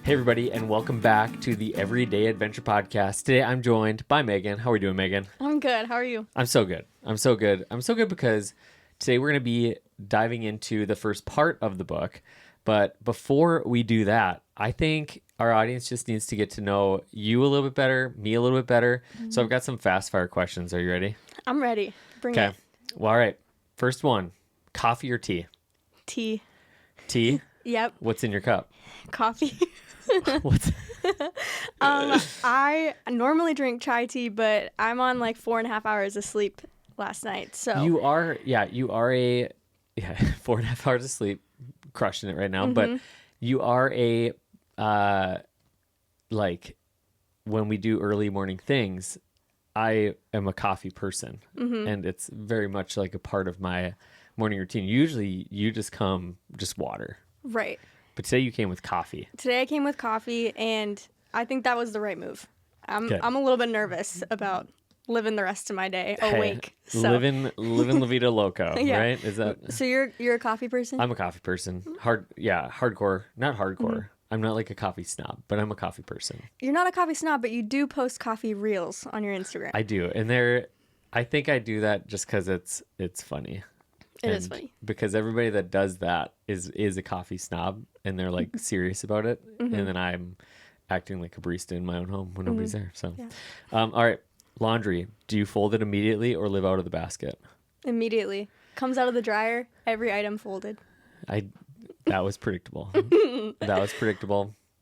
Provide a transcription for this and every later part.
Hey, everybody, and welcome back to the Everyday Adventure Podcast. Today, I'm joined by Megan. How are we doing, Megan? I'm good. How are you? I'm so good. I'm so good because today we're going to be diving into the first part of the book. But before we do that, I think our audience just needs to get to know you a little bit better, me a little bit better. Mm-hmm. So I've got some fast fire questions. Are you ready? I'm ready. Bring it. Okay. Well, all right. First one, coffee or tea? Tea. Tea? Yep. What's in your cup? Coffee. What's... I normally drink chai tea, but I'm on like 4.5 hours of sleep last night. So you are 4.5 hours of sleep, crushing it right now. Mm-hmm. But you are like when we do early morning things, I am a coffee person, and it's very much like a part of my morning routine. Usually you just come water. Right. But today you came with coffee. Today I came with coffee, and I think that was the right move. I'm a little bit nervous about living the rest of my day awake. So. Living La Vida Loco, yeah. Right? Is that? So you're a coffee person? I'm a coffee person. Hardcore. Not hardcore. Mm-hmm. I'm not like a coffee snob, but I'm a coffee person. You're not a coffee snob, but you do post coffee reels on your Instagram. I do, and I think I do that just because it's funny. It is funny. Because everybody that does that is a coffee snob, and they're like serious about it. Mm-hmm. And then I'm acting like a barista in my own home when nobody's there. So, yeah. All right. Laundry. Do you fold it immediately or live out of the basket? Immediately. Comes out of the dryer, every item folded. That was predictable.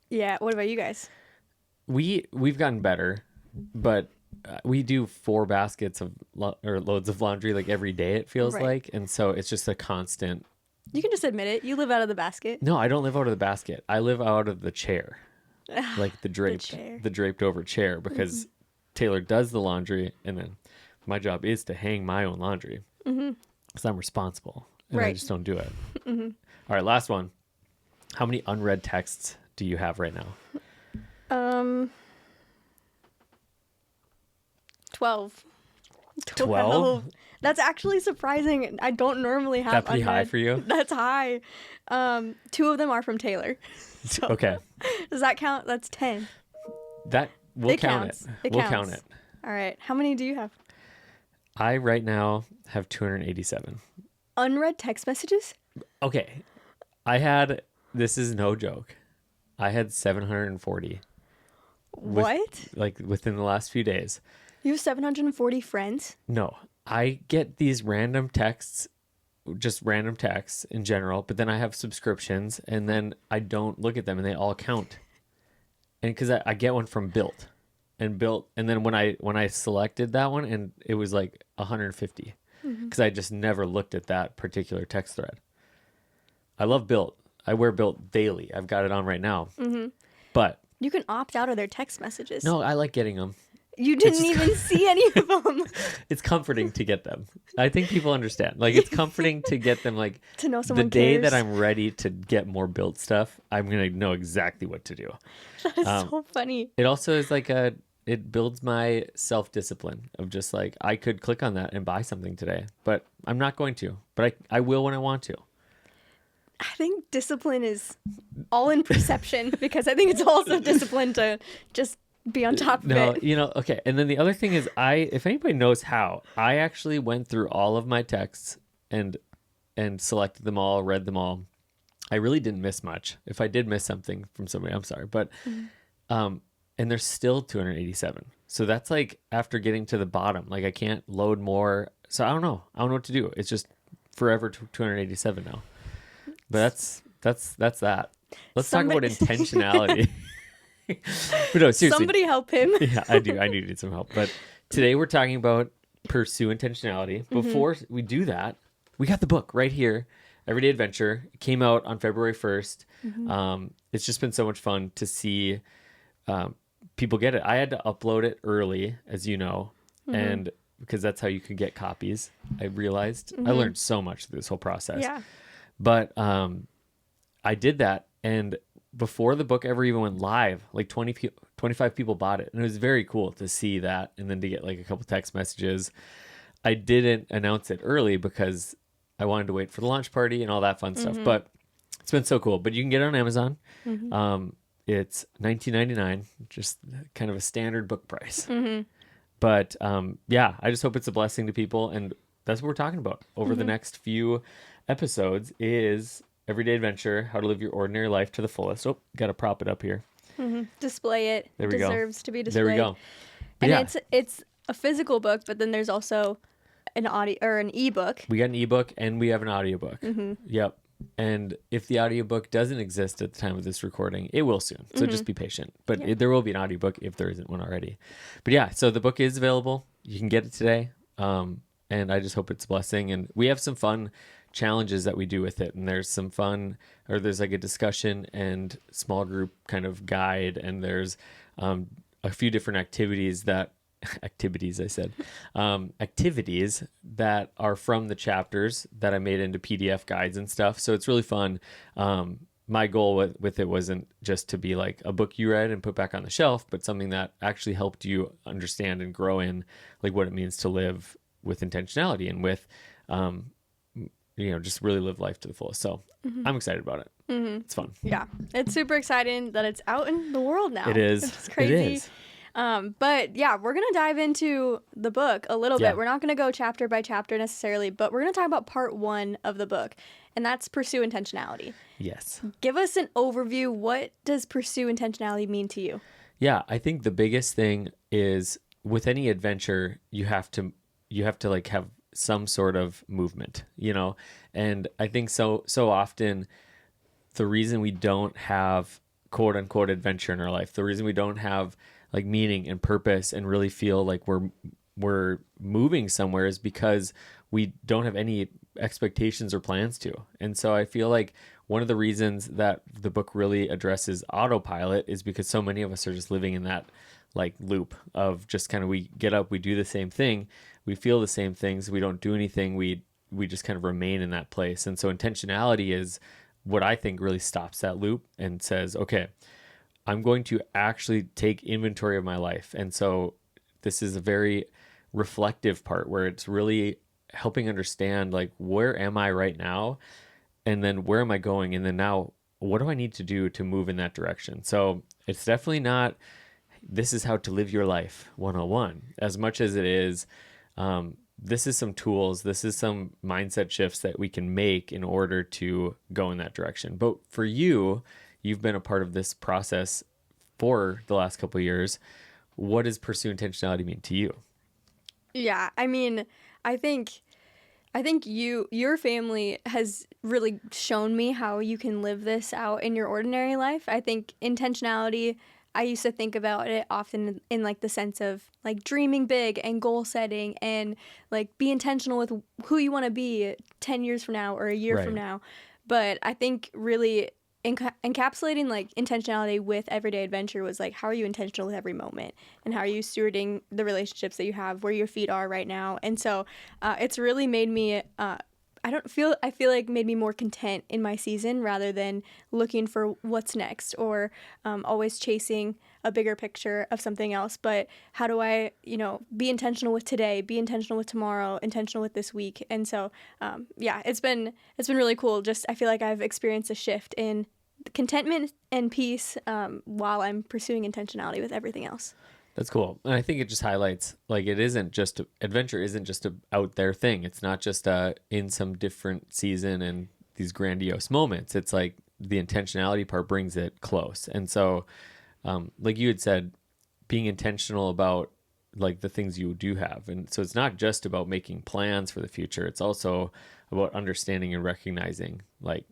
Yeah. What about you guys? We've gotten better, but we do 4 baskets of loads of laundry like every day, it feels like. And so it's just a constant. You can just admit it. You live out of the basket. No, I don't live out of the basket. I live out of the chair, like the draped over chair, because Taylor does the laundry, and then my job is to hang my own laundry because I'm responsible, and I just don't do it. All right, last one. How many unread texts do you have right now? 12. 12? That's actually surprising. I don't normally have. That's pretty high for you? That's high. 2 of them are from Taylor. So, okay. Does that count? That's 10. We'll count it. We'll count it. All right. How many do you have? I right now have 287. Unread text messages? Okay. This is no joke. I had 740. What? Within the last few days. You have 740 friends? No. I get these random texts, just random texts in general, but then I have subscriptions, and then I don't look at them, and they all count. And because I get one from Built, and then when I selected that one, and it was like 150, because I just never looked at that particular text thread. I love Built. I wear Built daily. I've got it on right now. But you can opt out of their text messages. No, I like getting them. You didn't even see any of them. It's comforting to get them. I think people understand. Like, it's comforting to get them. Like, to know someone the day cares. that I'm ready to get more Built stuff, I'm going to know exactly what to do. That is so funny. It also is like it builds my self-discipline of just like, I could click on that and buy something today, but I'm not going to. But I will when I want to. I think discipline is all in perception, because I think it's also discipline to just be on top of it. Okay. And then the other thing is, if anybody knows how, I actually went through all of my texts and selected them all, read them all. I really didn't miss much. If I did miss something from somebody, I'm sorry. But, and there's still 287. So that's like after getting to the bottom, like I can't load more. So I don't know what to do. It's just forever 287 now. But that's that. Let's talk about intentionality. But no, seriously. Somebody help him. Yeah, I do. I need some help. But today we're talking about pursue intentionality. Before we do that, we got the book right here, Everyday Adventure. It came out on February 1st. It's just been so much fun to see people get it. I had to upload it early, as you know, and because that's how you could get copies. I realized I learned so much through this whole process. Yeah. But I did that, and before the book ever even went live, like 25 people bought it. And it was very cool to see that, and then to get like a couple text messages. I didn't announce it early because I wanted to wait for the launch party and all that fun stuff. But it's been so cool. But you can get it on Amazon. it's $19.99, just kind of a standard book price. But yeah, I just hope it's a blessing to people. And that's what we're talking about over the next few episodes is Everyday Adventure, How to Live Your Ordinary Life to the Fullest. Oh, got to prop it up here. Display it. There It we go. deserves to be displayed. There we go. But And yeah, it's a physical book, but then there's also an audio or an ebook. we got an ebook and we have an audiobook. Yep. And if the audiobook doesn't exist at the time of this recording, it will soon. So just be patient. But there will be an audiobook if there isn't one already. But yeah, so the book is available. You can get it today. And I just hope it's a blessing. And we have some fun challenges that we do with it. And there's some fun, or there's like a discussion and small group kind of guide. And there's a few different activities that activities that are from the chapters that I made into PDF guides and stuff. So it's really fun. My goal with it wasn't just to be like a book you read and put back on the shelf, but something that actually helped you understand and grow in like what it means to live with intentionality and with, just really live life to the fullest. So I'm excited about it. It's fun. Yeah, it's super exciting that it's out in the world now. It is. It's crazy. It is. But yeah, we're going to dive into the book a little Yeah. bit. We're not going to go chapter by chapter necessarily, but we're going to talk about part 1 of the book, and that's pursue intentionality. Yes. Give us an overview. What does pursue intentionality mean to you? Yeah, I think the biggest thing is with any adventure, you have to like have some sort of movement, and I think so often the reason we don't have quote unquote adventure in our life, the reason we don't have like meaning and purpose and really feel like we're moving somewhere is because we don't have any expectations or plans to. And so I feel like one of the reasons that the book really addresses autopilot is because so many of us are just living in that like loop of just kind of, we get up, we do the same thing, we feel the same things, we don't do anything, we just kind of remain in that place. And so intentionality is what I think really stops that loop and says, okay, I'm going to actually take inventory of my life. And so this is a very reflective part where it's really helping understand like, where am I right now? And then where am I going? And then now, what do I need to do to move in that direction? So it's definitely not, this is how to live your life 101, as much as it is, this is some tools, this is some mindset shifts that we can make in order to go in that direction. But for you, you've been a part of this process for the last couple of years. What does pursue intentionality mean to you? Yeah, I mean, I think your family has really shown me how you can live this out in your ordinary life. I think intentionality, I used to think about it often in like the sense of like dreaming big and goal setting and like be intentional with who you want to be 10 years from now or a year from now. But I think really encapsulating like intentionality with everyday adventure was like, how are you intentional with every moment, and how are you stewarding the relationships that you have, where your feet are right now. And so it's really made me I feel like made me more content in my season rather than looking for what's next or always chasing a bigger picture of something else. But how do I, be intentional with today, be intentional with tomorrow, intentional with this week. And so, it's been really cool. Just, I feel like I've experienced a shift in contentment and peace while I'm pursuing intentionality with everything else. That's cool. And I think it just highlights, like, adventure isn't just a out there thing. It's not just in some different season and these grandiose moments. It's like the intentionality part brings it close. And so, like you had said, being intentional about like the things you do have. And so it's not just about making plans for the future. It's also about understanding and recognizing, like,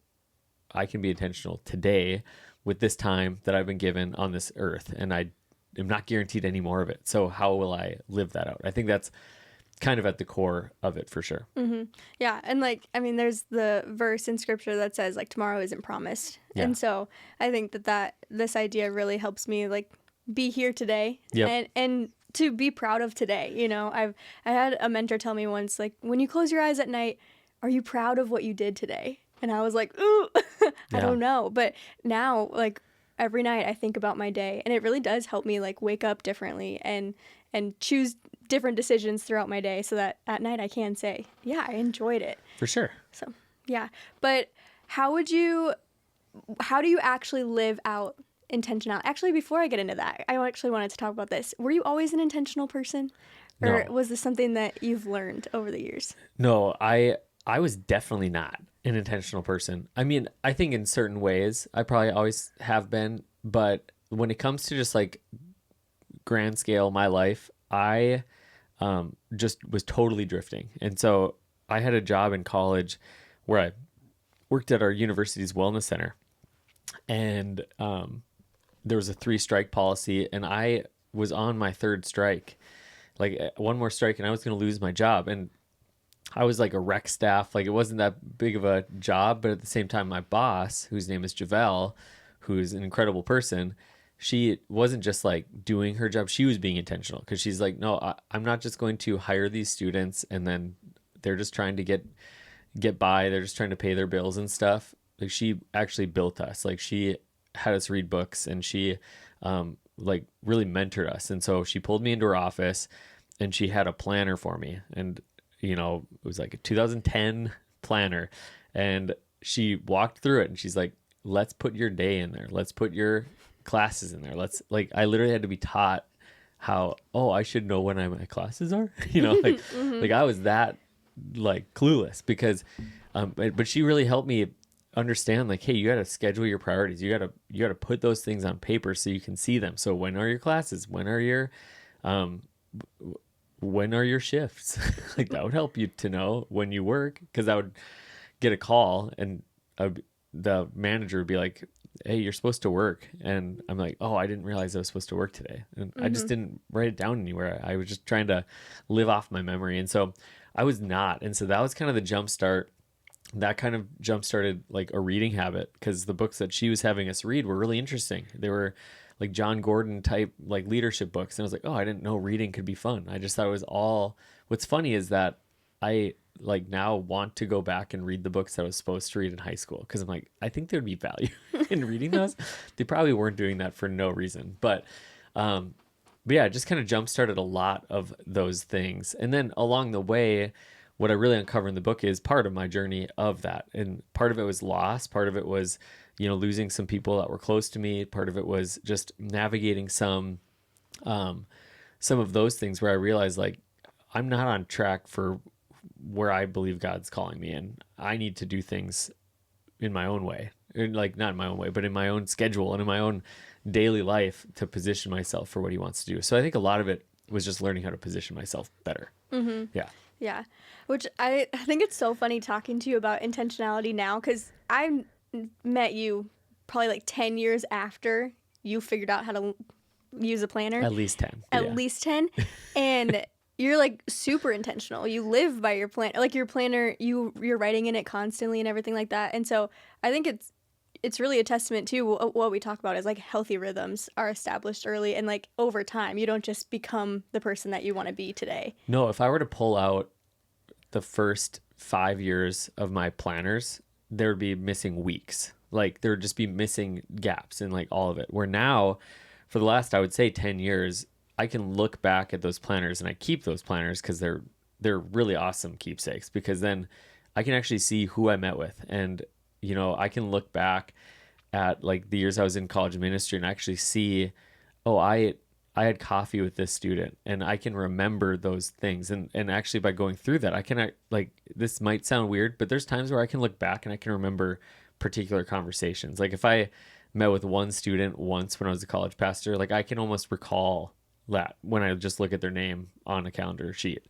I can be intentional today with this time that I've been given on this earth. And I'm not guaranteed any more of it. So how will I live that out? I think that's kind of at the core of it for sure. Mm-hmm. Yeah. And like, I mean, there's the verse in scripture that says like tomorrow isn't promised. Yeah. And so I think that this idea really helps me like be here today. Yep. and to be proud of today. I had a mentor tell me once, like, when you close your eyes at night, are you proud of what you did today? And I was like, ooh, I don't know. But now, like, every night I think about my day, and it really does help me like wake up differently and choose different decisions throughout my day so that at night I can say, yeah, I enjoyed it. For sure. So, yeah. But how do you actually live out intentional. Actually, before I get into that, I actually wanted to talk about this. Were you always an intentional person? Or No. was this something that you've learned over the years? No, I was definitely not an intentional person. I mean, I think in certain ways I probably always have been, but when it comes to just like grand scale my life, I just was totally drifting. And so I had a job in college where I worked at our university's wellness center, and there was a 3 strike policy, and I was on my 3rd strike, like one more strike, and I was going to lose my job. And I was like a rec staff, like it wasn't that big of a job, but at the same time, my boss, whose name is Javel, who's an incredible person, she wasn't just like doing her job, she was being intentional, because she's like, no, I'm not just going to hire these students and then they're just trying to get by, they're just trying to pay their bills and stuff. Like she actually built us, like she had us read books, and she like really mentored us. And so she pulled me into her office and she had a planner for me, and it was like a 2010 planner, and she walked through it and she's like, let's put your day in there, let's put your classes in there, let's, like, I literally had to be taught how, oh, I should know when my classes are, like like I was that like clueless, because but she really helped me understand, like, hey, you got to schedule your priorities, you got to put those things on paper so you can see them. So when are your classes, when are your shifts? Like that would help you to know when you work, because I would get a call and the manager would be like, hey, you're supposed to work, and I'm like, oh, I didn't realize I was supposed to work today, and I just didn't write it down anywhere. I was just trying to live off my memory, and so I was not. And so that was kind of the jump start. That kind of jump started like a reading habit, because the books that she was having us read were really interesting. They were like John Gordon type like leadership books, and I was like, oh, I didn't know reading could be fun. I just thought it was all. What's funny is that I like now want to go back and read the books that I was supposed to read in high school, because I'm like, I think there'd be value in reading those. They probably weren't doing that for no reason, but yeah, it just kind of jump started a lot of those things. And then along the way, what I really uncover in the book is part of my journey of that. And part of it was loss. Part of it was, losing some people that were close to me. Part of it was just navigating some of those things where I realized, like, I'm not on track for where I believe God's calling me, and I need to do things in my own way, like not in my own way, but in my own schedule and in my own daily life to position myself for what he wants to do. So I think a lot of it was just learning how to position myself better. Yeah. Yeah, which I think it's so funny talking to you about intentionality now, because I met you probably like 10 years after you figured out how to use a planner. At least 10. At least 10. And you're like super intentional. You live by your plan, like your planner, you're writing in it constantly and everything like that. And so I think it's really a testament to what we talk about is like healthy rhythms are established early, and like over time, you don't just become the person that you want to be today. No, if I were to pull out the first 5 years of my planners, there would be missing weeks. Like there would just be missing gaps in like all of it. Where now, for the last, I would say 10 years, I can look back at those planners, and I keep those planners because they're really awesome keepsakes, because then I can actually see who I met with, and I can look back at like the years I was in college ministry and actually see, oh, I had coffee with this student, and I can remember those things. And actually by going through that, I can, like, this might sound weird, but there's times where I can look back and I can remember particular conversations. Like if I met with one student once when I was a college pastor, like I can almost recall that when I just look at their name on a calendar sheet.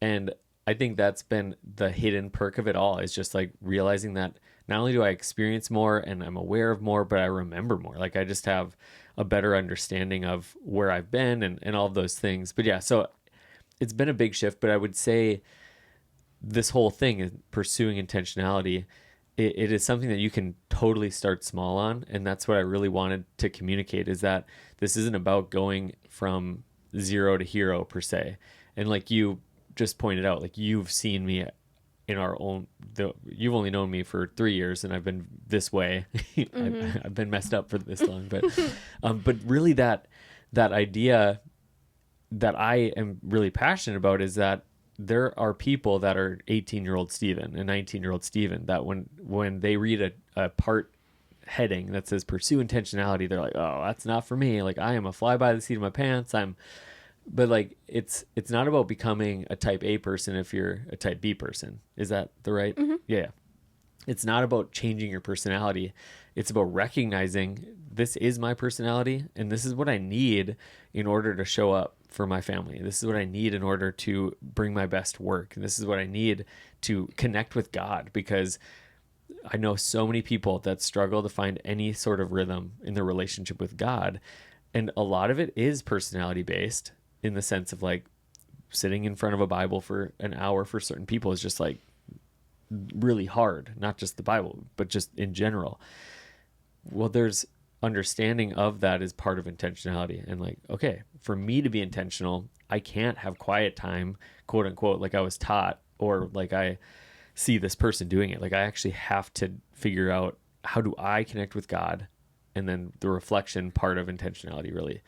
And I think that's been the hidden perk of it all, is just like realizing that not only do I experience more and I'm aware of more, but I remember more. Like I just have a better understanding of where I've been and all of those things. But yeah, so it's been a big shift, but I would say this whole thing is pursuing intentionality. It is something that you can totally start small on. And that's what I really wanted to communicate, is that this isn't about going from 0 to hero per se. And like you just pointed out, like you've seen me in you've only known me for 3 years, and I've been this way. I've been messed up for this long, but really that idea that I am really passionate about is that there are people that are 18-year-old Steven and 19-year-old Steven that when they read a part heading that says pursue intentionality, they're like, oh, that's not for me. Like, I am a fly by the seat of my pants. But like, it's not about becoming a type A person if you're a type B person. Is that the right? Yeah. It's not about changing your personality. It's about recognizing this is my personality and this is what I need in order to show up for my family. This is what I need in order to bring my best work. And this is what I need to connect with God, because I know so many people that struggle to find any sort of rhythm in their relationship with God. And a lot of it is personality based, in the sense of like sitting in front of a Bible for an hour for certain people is just like really hard, not just the Bible, but just in general. Well, there's understanding of that is part of intentionality. And like, okay, for me to be intentional, I can't have quiet time, quote unquote, like I was taught, or like I see this person doing it. Like, I actually have to figure out, how do I connect with God? And then the reflection part of intentionality really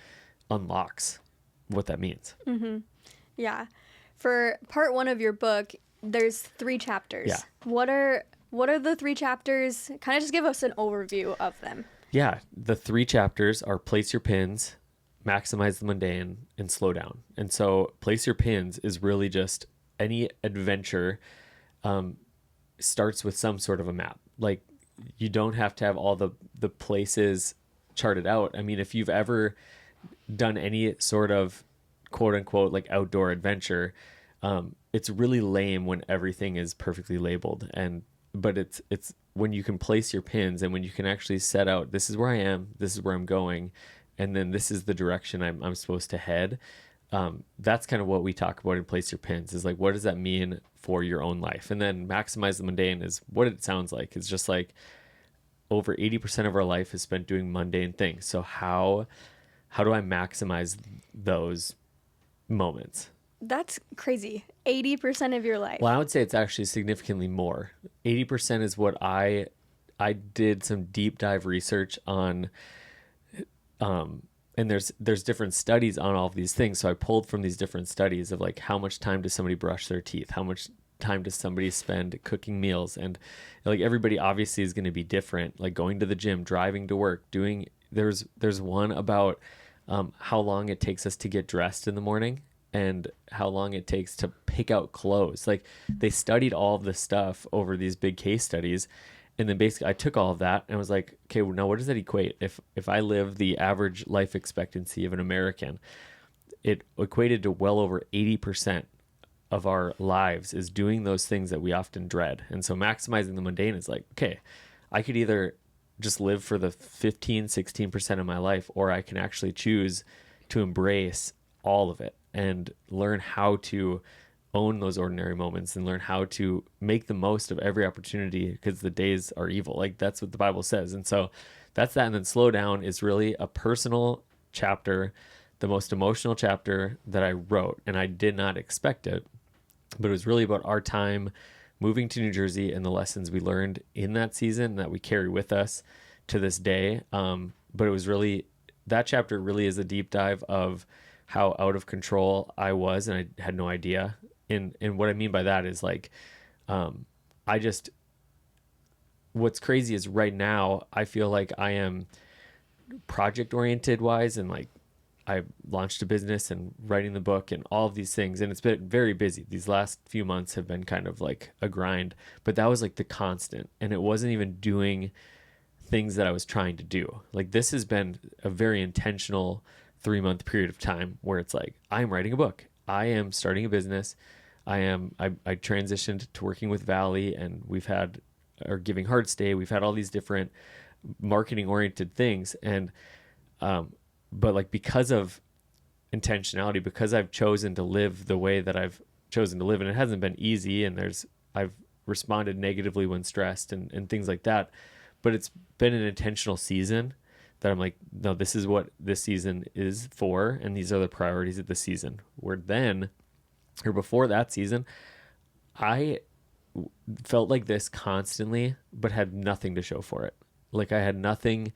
unlocks what that means. Yeah. For part 1 of your book, there's 3 chapters. Yeah. What are the 3 chapters? Kind of just give us an overview of them. Yeah. The 3 chapters are place your pins, maximize the mundane, and slow down. And so place your pins is really just any adventure starts with some sort of a map. Like, you don't have to have all the places charted out. I mean, if you've ever done any sort of quote unquote like outdoor adventure, it's really lame when everything is perfectly labeled. But it's when you can place your pins and when you can actually set out, this is where I am, this is where I'm going, and then this is the direction I'm supposed to head. That's kind of what we talk about in place your pins, is like, what does that mean for your own life? And then maximize the mundane is what it sounds like. It's just like over 80% of our life is spent doing mundane things. So how do I maximize those moments? That's crazy. 80% of your life. Well, I would say it's actually significantly more. 80% is what I did some deep dive research on, and there's different studies on all of these things. So I pulled from these different studies of like, how much time does somebody brush their teeth? How much time does somebody spend cooking meals? And like, everybody obviously is going to be different, like going to the gym, driving to work, there's one about how long it takes us to get dressed in the morning and how long it takes to pick out clothes. Like, they studied all of this stuff over these big case studies. And then basically I took all of that and I was like, okay, well, now what does that equate? If I live the average life expectancy of an American, it equated to well over 80% of our lives is doing those things that we often dread. And so maximizing the mundane is like, okay, I could either just live for the 16% of my life, or I can actually choose to embrace all of it and learn how to own those ordinary moments and learn how to make the most of every opportunity, because the days are evil. Like, that's what the Bible says. And so that's that. And then slow down is really a personal chapter, the most emotional chapter that I wrote. And I did not expect it, but it was really about our time moving to New Jersey and the lessons we learned in that season that we carry with us to this day. But it was really, that chapter really is a deep dive of how out of control I was, and I had no idea. And what I mean by that is like, what's crazy is right now I feel like I am project oriented wise, and like I launched a business and writing the book and all of these things, and it's been very busy. These last few months have been kind of like a grind, but that was like the constant, and it wasn't even doing things that I was trying to do. Like, this has been a very intentional 3-month period of time where it's like, I am writing a book, I am starting a business, I transitioned to working with Valley, and we've had our Giving Heart Stay, we've had all these different marketing oriented things. And but like, because of intentionality, because I've chosen to live the way that I've chosen to live, and it hasn't been easy, and I've responded negatively when stressed and things like that, but it's been an intentional season that I'm like, no, this is what this season is for, and these are the priorities of the season. Where then, or before that season, I felt like this constantly, but had nothing to show for it. Like, I had nothing,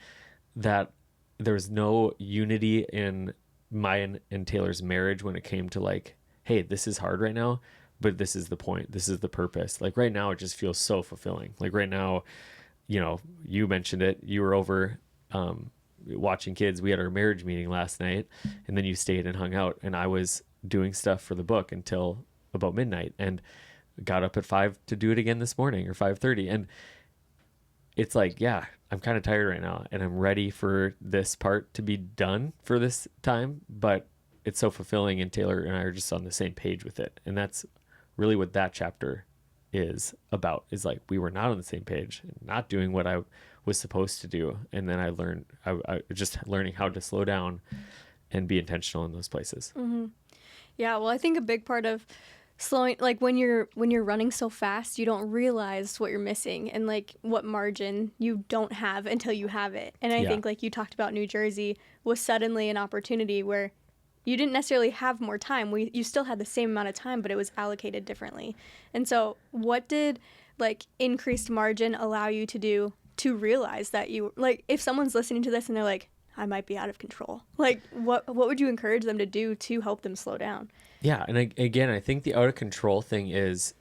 that there was no unity in my and Taylor's marriage when it came to like, hey, this is hard right now, but this is the point, this is the purpose. Like, right now it just feels so fulfilling. Like, right now you know, you mentioned it. You were over watching kids. We had our marriage meeting last night, and then you stayed and hung out, and I was doing stuff for the book until about midnight, and got up at 5 to do it again this morning, or 5:30. And it's like, yeah, I'm kind of tired right now, and I'm ready for this part to be done for this time, but it's so fulfilling, and Taylor and I are just on the same page with it. And that's really what that chapter is about, is like, we were not on the same page, not doing what I was supposed to do. And then I learned, I just learning how to slow down and be intentional in those places. Mm-hmm. Yeah, well, I think a big part of slowing, like when you're running so fast, you don't realize what you're missing and like what margin you don't have until you have it. And I think like you talked about, New Jersey was suddenly an opportunity where you didn't necessarily have more time. You still had the same amount of time, but it was allocated differently. And so what did like increased margin allow you to do to realize that you, like, if someone's listening to this and they're like, I might be out of control, like what would you encourage them to do to help them slow down? Yeah. And again, I think the out of control thing is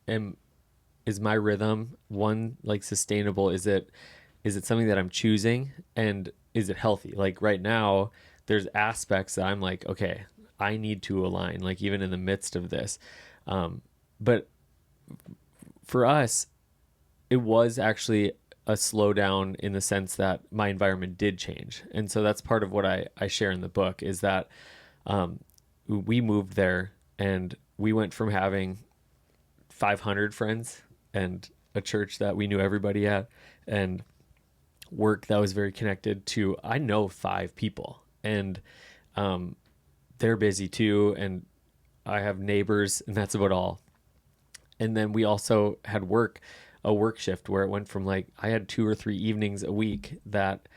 my rhythm one, like, sustainable? Is it something that I'm choosing, and is it healthy? Like right now, there's aspects that I'm like, okay, I need to align, like even in the midst of this. But for us, it was actually a slowdown in the sense that my environment did change. And so that's part of what I share in the book, is that we moved there, and we went from having 500 friends and a church that we knew everybody at, and work that was very connected, to I know 5 people, and they're busy too, and I have neighbors, and that's about all. And then we also had a work shift where it went from like, I had 2 or 3 evenings a week that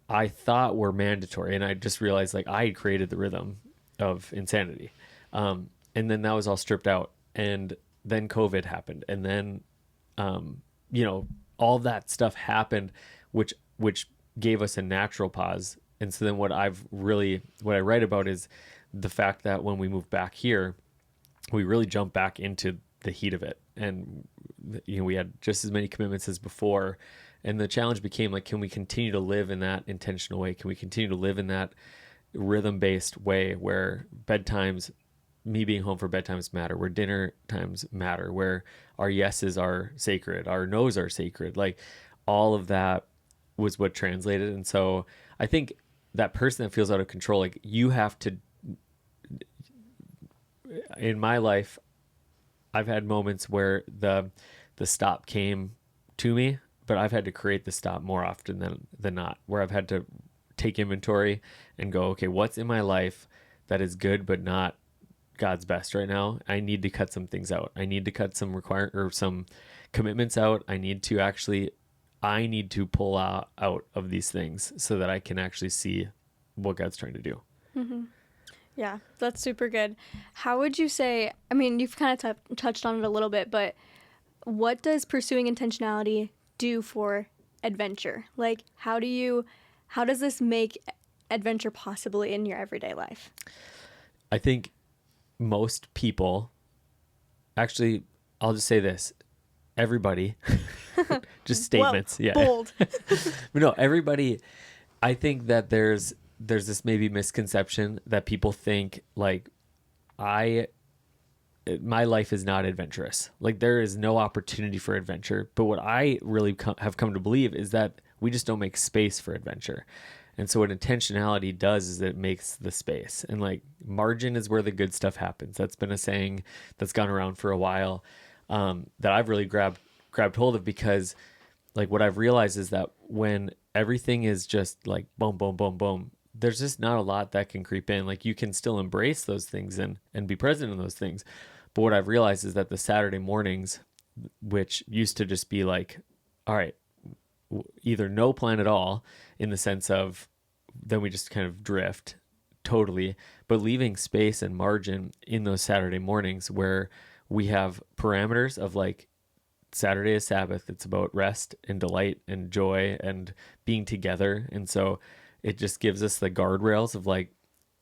I thought were mandatory, and I just realized like I had created the rhythm of insanity. And then that was all stripped out, and then COVID happened, and then all that stuff happened, which gave us a natural pause. And so then what I write about is the fact that when we moved back here, we really jumped back into the heat of it. And, we had just as many commitments as before. And the challenge became like, can we continue to live in that intentional way? Can we continue to live in that rhythm-based way where bedtimes, me being home for bedtimes matter, where dinner times matter, where our yeses are sacred, our nos are sacred, like all of that was what translated. And so I think that person that feels out of control, like you have to, in my life, I've had moments where the stop came to me, but I've had to create the stop more often than not, where I've had to take inventory and go, okay, what's in my life that is good but not God's best right now? I need to cut some things out. I need to cut some some commitments out. I need to pull out of these things so that I can actually see what God's trying to do. Mm-hmm. Yeah, that's super good. How would you say, I mean, you've kind of touched on it a little bit, but what does pursuing intentionality do for adventure? Like, how does this make adventure possible in your everyday life? I think most people, actually, I'll just say this, everybody, just statements. Whoa, yeah. Bold. No, everybody, I think that there's this maybe misconception that people think like my life is not adventurous. Like there is no opportunity for adventure. But what I really have come to believe is that we just don't make space for adventure. And so what intentionality does is it makes the space, and like margin is where the good stuff happens. That's been a saying that's gone around for a while, that I've really grabbed hold of, because like what I've realized is that when everything is just like boom, boom, boom, boom, there's just not a lot that can creep in. Like you can still embrace those things and be present in those things. But what I've realized is that the Saturday mornings, which used to just be like, all right, either no plan at all, in the sense of then we just kind of drift totally, but leaving space and margin in those Saturday mornings where we have parameters of like, Saturday is Sabbath. It's about rest and delight and joy and being together. And so it just gives us the guardrails of like,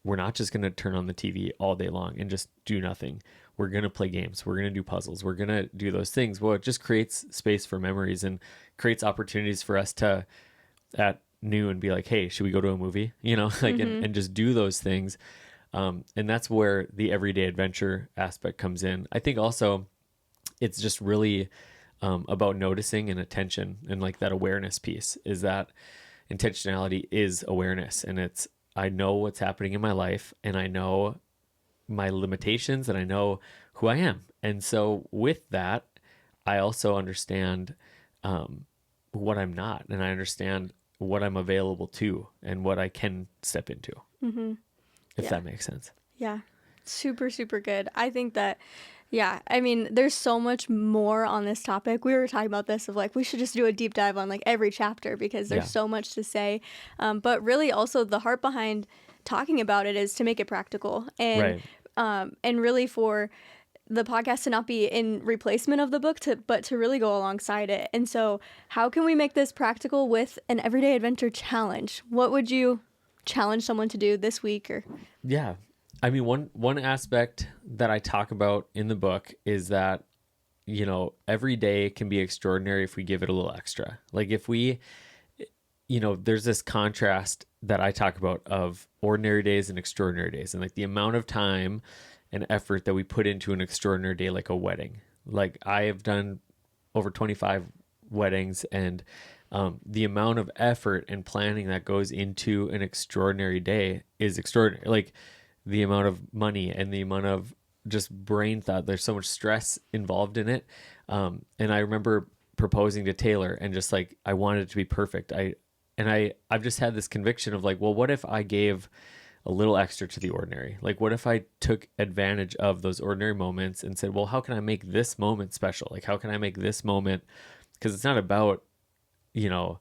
we're not just going to turn on the TV all day long and just do nothing. We're going to play games. We're going to do puzzles. We're going to do those things. Well, it just creates space for memories and creates opportunities for us to, at noon, be like, hey, should we go to a movie? You know, like, and just do those things. And that's where the everyday adventure aspect comes in. I think also it's just really about noticing and attention, and like that awareness piece is that intentionality is awareness. And it's, I know what's happening in my life, and I know my limitations, and I know who I am. And so with that, I also understand what I'm not, and I understand what I'm available to and what I can step into, if that makes sense. Yeah. Super, super good. I think that, yeah, I mean, there's so much more on this topic. We were talking about this of like, we should just do a deep dive on like every chapter because there's so much to say. But really also the heart behind talking about it is to make it practical and, and really for the podcast to not be in replacement of the book, but to really go alongside it. And so how can we make this practical with an everyday adventure challenge? What would you challenge someone to do this week? Or Yeah. I mean, one aspect that I talk about in the book is that, you know, every day can be extraordinary if we give it a little extra. Like if we, you know, there's this contrast that I talk about of ordinary days and extraordinary days, and like the amount of time and effort that we put into an extraordinary day, like a wedding. Like I have done over 25 weddings, and the amount of effort and planning that goes into an extraordinary day is extraordinary. Like the amount of money and the amount of just brain thought, there's so much stress involved in it. And I remember proposing to Taylor and just like, I wanted it to be perfect. I've just had this conviction of like, well, what if I gave a little extra to the ordinary? Like, what if I took advantage of those ordinary moments and said, well, how can I make this moment special? Like, how can I make this moment? Because it's not about, you know,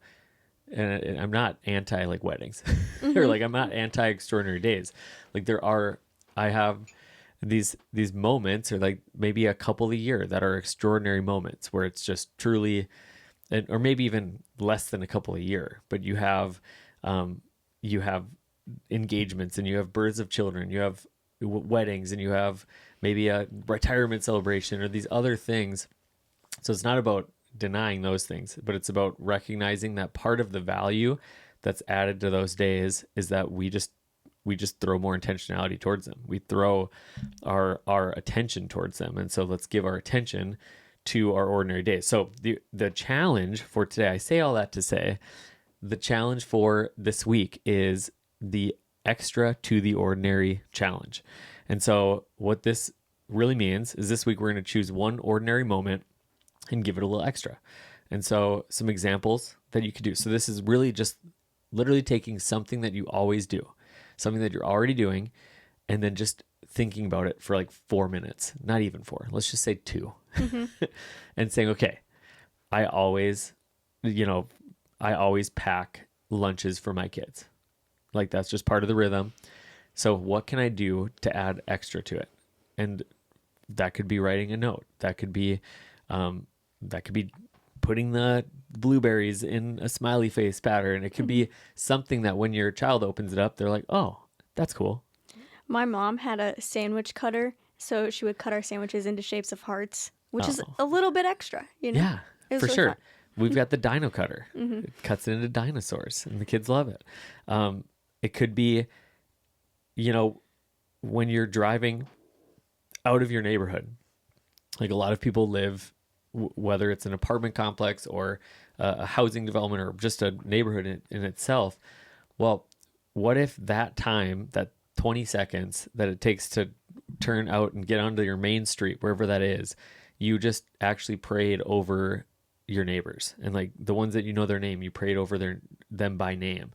and I'm not anti like weddings or like I'm not anti extraordinary days. Like I have these moments, or like maybe a couple a year that are extraordinary moments where it's just truly, or maybe even less than a couple a year, but you have engagements, and you have births of children, you have weddings, and you have maybe a retirement celebration or these other things. So it's not about denying those things, but it's about recognizing that part of the value that's added to those days is that we just throw more intentionality towards them. We throw our attention towards them. And so let's give our attention to our ordinary days. So the challenge for today, I say all that to say, the challenge for this week is the extra to the ordinary challenge. And so what this really means is this week we're going to choose one ordinary moment and give it a little extra. And so some examples that you could do. So this is really just literally taking something that you always do, something that you're already doing, and then just thinking about it for like 4 minutes, not even 4, let's just say 2, and saying, okay, I always pack lunches for my kids. Like that's just part of the rhythm. So what can I do to add extra to it? And that could be writing a note. That could be putting the blueberries in a smiley face pattern. It could be something that when your child opens it up, they're like, oh, that's cool. My mom had a sandwich cutter, so she would cut our sandwiches into shapes of hearts, which is a little bit extra, you know? Yeah, for sure. We've got the dino cutter. It cuts it into dinosaurs, and the kids love it. It could be, you know, when you're driving out of your neighborhood, like a lot of people live, whether it's an apartment complex or a housing development or just a neighborhood in itself. Well, what if that time, that 20 seconds that it takes to turn out and get onto your main street, wherever that is, you just actually prayed over your neighbors, and like the ones that you know their name, you prayed over them by name.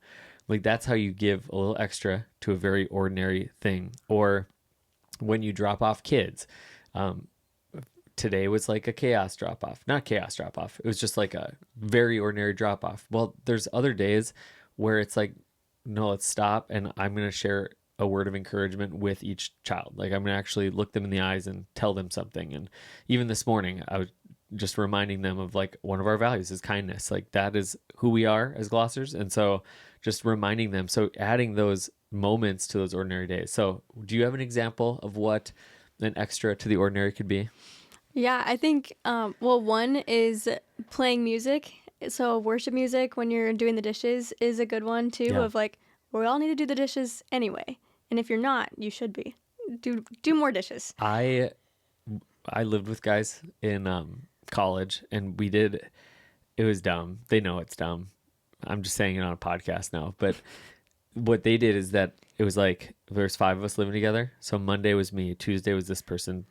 Like that's how you give a little extra to a very ordinary thing. Or when you drop off kids, today was like a chaos drop off, not chaos drop off. It was just like a very ordinary drop off. Well, there's other days where it's like, no, let's stop. And I'm going to share a word of encouragement with each child. Like I'm going to actually look them in the eyes and tell them something. And even this morning, I was just reminding them of like one of our values is kindness. Like that is who we are as Glossers. And so just reminding them. So adding those moments to those ordinary days. So do you have an example of what an extra to the ordinary could be? Yeah, I think, well, one is playing music. So worship music when you're doing the dishes is a good one too, Yeah. of like, we all need to do the dishes anyway. And if you're not, you should be. Do more dishes. I lived with guys in college, and it was dumb. They know it's dumb. I'm just saying it on a podcast now. But what they did is that it was like there's 5 of us living together. So Monday was me, Tuesday was this person.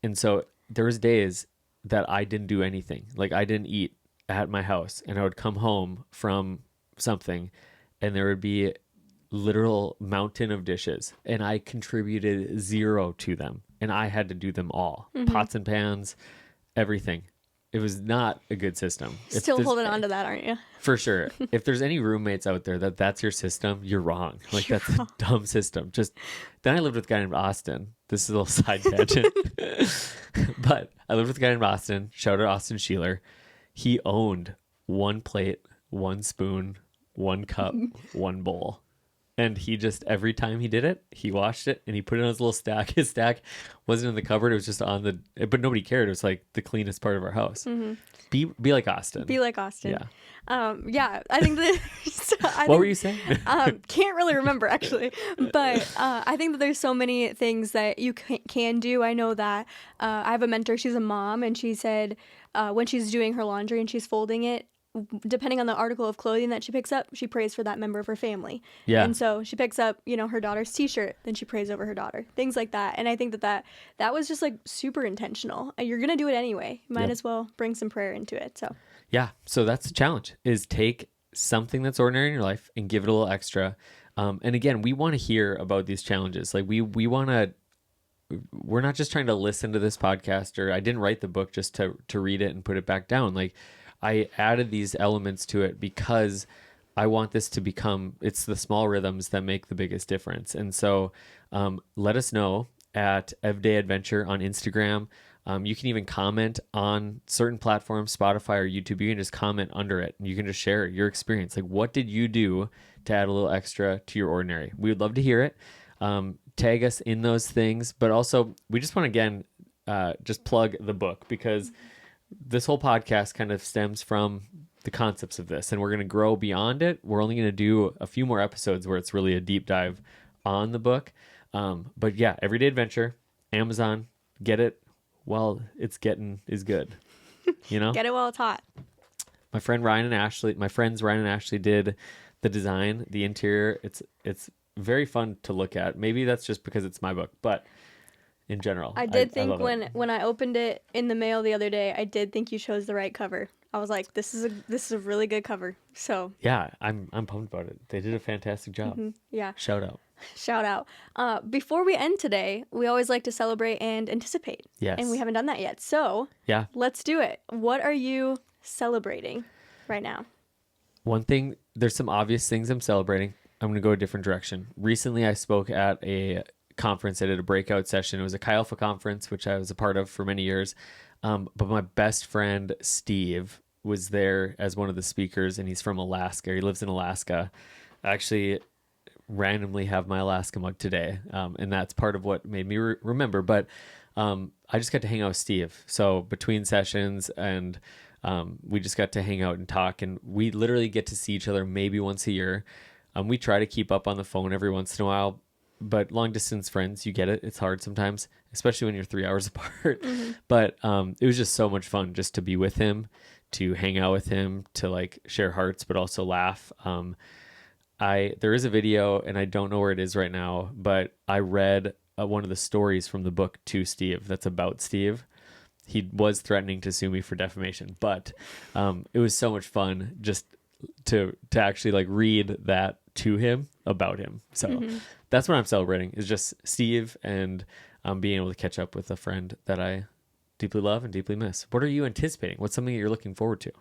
And so there was days that I didn't do anything. Like I didn't eat at my house, and I would come home from something and there would be literal mountain of dishes, and I contributed 0 to them, and I had to do them all. Pots and pans, everything. It was not a good system. Still holding on to that, aren't you? For sure. If there's any roommates out there that's your system, you're wrong. Like that's a dumb system. Then I lived with a guy named Austin. This is a little side tangent. But I lived with a guy named Austin. Shout out Austin Sheeler. He owned 1 plate, 1 spoon, 1 cup, 1 bowl. And he just, every time he did it, he washed it and he put it on his little stack. His stack wasn't in the cupboard. It was just but nobody cared. It was like the cleanest part of our house. Be like Austin. Be like Austin. Yeah. Yeah, I think that. What were you saying? Can't really remember actually, but I think that there's so many things that you can do. I know that I have a mentor. She's a mom, and she said when she's doing her laundry and she's folding it, depending on the article of clothing that she picks up, she prays for that member of her family. Yeah. And so she picks up, her daughter's t-shirt, then she prays over her daughter, things like that. And I think that was just like super intentional. You're going to do it anyway. You might as well bring some prayer into it. So yeah. So that's the challenge, is take something that's ordinary in your life and give it a little extra. And again, we want to hear about these challenges. Like we're not just trying to listen to this podcast, or I didn't write the book just to read it and put it back down. Like I added these elements to it because I want this to become, it's the small rhythms that make the biggest difference. And so let us know at Everyday Adventure on Instagram. You can even comment on certain platforms, Spotify or YouTube. You can just comment under it, and you can just share your experience. Like, what did you do to add a little extra to your ordinary? We would love to hear it. Tag us in those things. But also, we just want to, again, just plug the book, because this whole podcast kind of stems from the concepts of this, and we're going to grow beyond it. We're only going to do a few more episodes where it's really a deep dive on the book. But yeah, Everyday Adventure, Amazon, get it while it's getting is good. Get it while it's hot. My friends Ryan and Ashley did the design, the interior. It's very fun to look at. Maybe that's just because it's my book, but in general, I think when I opened it in the mail the other day, I did think you chose the right cover. I was like, this is a really good cover. So yeah, I'm pumped about it. They did a fantastic job. Yeah. Shout out. Before we end today, we always like to celebrate and anticipate. Yes. And we haven't done that yet. So yeah, let's do it. What are you celebrating right now? One thing, there's some obvious things I'm celebrating. I'm going to go a different direction. Recently, I spoke at a conference. I did a breakout session. It was a Chi Alpha conference, which I was a part of for many years. But my best friend, Steve, was there as one of the speakers, and he's from Alaska. He lives in Alaska. I actually randomly have my Alaska mug today, and that's part of what made me remember. But I just got to hang out with Steve. So between sessions, and we just got to hang out and talk, and we literally get to see each other maybe once a year. We try to keep up on the phone every once in a while, but long distance friends, you get it. It's hard sometimes, especially when you're 3 hours apart. But it was just so much fun just to be with him, to hang out with him, to like share hearts, but also laugh. There is a video, and I don't know where it is right now, but I read one of the stories from the book to Steve that's about Steve. He was threatening to sue me for defamation, but it was so much fun just to actually like read that to him about him. So that's what I'm celebrating, is just Steve, and being able to catch up with a friend that I deeply love and deeply miss. What are you anticipating? What's something that you're looking forward to?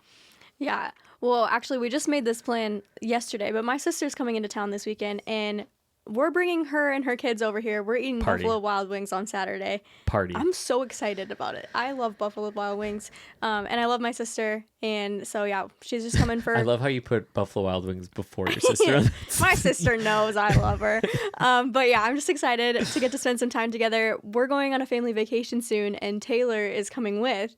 Yeah. Well, actually, we just made this plan yesterday, but my sister's coming into town this weekend, and we're bringing her and her kids over here. We're eating Buffalo Wild Wings on Saturday. Party. I'm so excited about it. I love Buffalo Wild Wings, and I love my sister, And so, yeah, she's just coming for... I love how you put Buffalo Wild Wings before your sister. My sister knows I love her. But yeah, I'm just excited to get to spend some time together. We're going on a family vacation soon, and Taylor is coming with.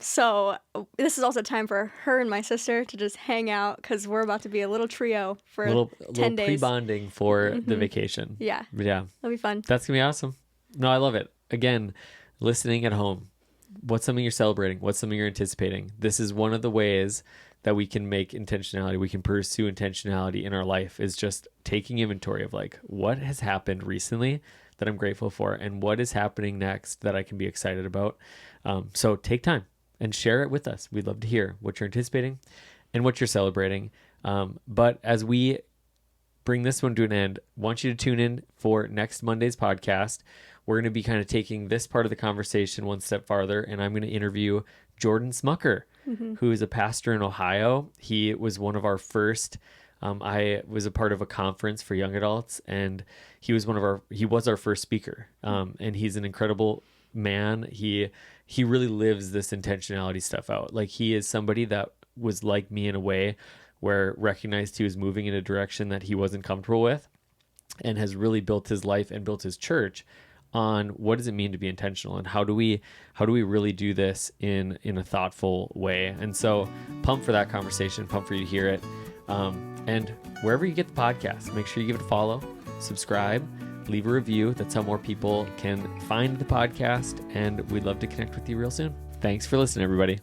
So this is also time for her and my sister to just hang out, because we're about to be a little trio for 10 days. Pre-bonding for the vacation. Yeah. Yeah. It'll be fun. That's going to be awesome. No, I love it. Again, listening at home. What's something you're celebrating? What's something you're anticipating? This is one of the ways that we can make intentionality, we can pursue intentionality in our life, is just taking inventory of like, what has happened recently that I'm grateful for, and what is happening next that I can be excited about. So take time and share it with us. We'd love to hear what you're anticipating and what you're celebrating. But as we bring this one to an end, I want you to tune in for next Monday's podcast. We're going to be kind of taking this part of the conversation one step farther, and I'm going to interview Jordan Smucker, who is a pastor in Ohio. He was one of our first, I was a part of a conference for young adults, and he was our first speaker. And he's an incredible man. He really lives this intentionality stuff out. Like, he is somebody that was like me in a way, where recognized he was moving in a direction that he wasn't comfortable with, and has really built his life and built his church on what does it mean to be intentional, and how do we really do this in a thoughtful way. And so pumped for that conversation, pumped for you to hear it. And wherever you get the podcast, make sure you give it a follow, subscribe, leave a review. That's how more people can find the podcast, and we'd love to connect with you real soon. Thanks for listening, everybody.